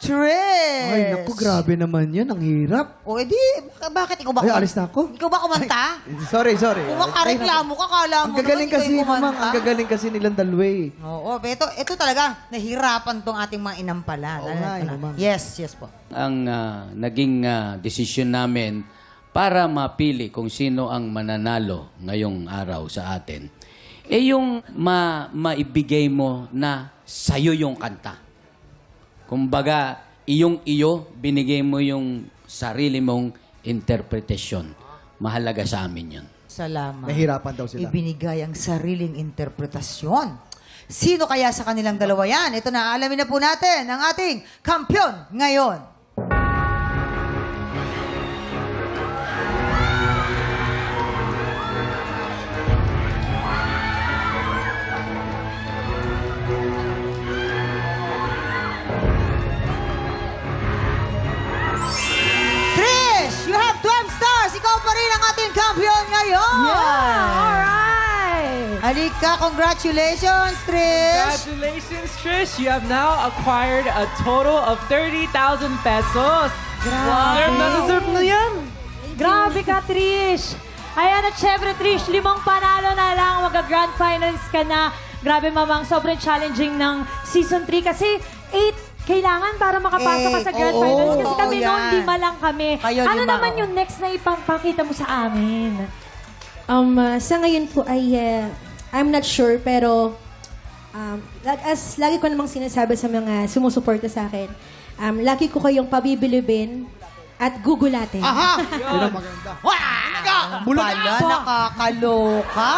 Trish! Ay, naku, grabe naman yan. Ang hirap. O, edi, bakit ikaw ba? Ay, alis na ako. Ikaw ba kumanta? Sorry. Kung makareklamo ka, kala mo Ang gagaling naman kasi, ikaw yung mamang, kumanta. ang gagaling kasi nilang dalawa eh. Oo, ito talaga, nahirapan tong ating mga inampala. Oo nga, mamang. Yes po. Ang naging desisyon namin para mapili kung sino ang mananalo ngayong araw sa atin, yung maibigay mo na sa'yo yung kanta. Kumbaga, iyo, binigay mo yung sarili mong interpretasyon. Mahalaga sa amin yun. Salamat. Nahirapan daw sila. Ibinigay ang sariling interpretasyon. Sino kaya sa kanilang dalawa yan? Ito na, alamin na po natin ang ating kampiyon ngayon. Trish, you have 12 stars. Ikaw pa rin ang ating kampiyon ngayon. Alright! Halika, congratulations, Trish. Congratulations, Trish! You have now acquired a total of 30,000 pesos. Grabe. Deserve na deserve mo yan. Grabe ka, Trish! Ayan, at syempre, Trish, 5 panalo na lang. Mag-grand finals ka na. Grabe, mamang, sobrang challenging ng Season 3 kasi 8 kailangan para makapasok ka sa grand Oo, finals. Kasi totoo kami noon, yan. 5 lang kami. Kayo, Ano 5, naman oo. yung next na ipapakita mo sa amin? Sa ngayon po ay I'm not sure pero as lagi ko namang sinasabi sa mga sumusuporta sa akin, lagi ko kayong pabibilibin at gugulatin. Aha! Yun ang maganda. Pala, nakakaloka.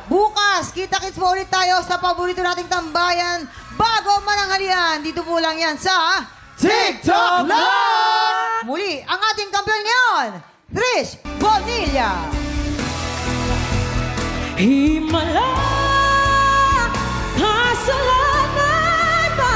Bukas, kita-kits mo ulit tayo sa paborito nating tambayan. Bago mananghalian, dito po lang yan sa TikTok Live! Muli, ang ating kampiyon ngayon, Trish Bonilla. Himala, kasalanan ba?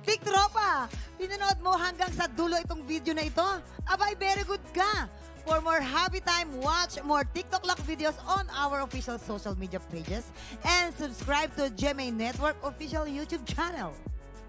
Tiktropa, pinanood mo hanggang sa dulo itong video na ito? Abay, very good ka! For more happy time, watch more TikTok Lock videos on our official social media pages and subscribe to GMA Network official YouTube channel.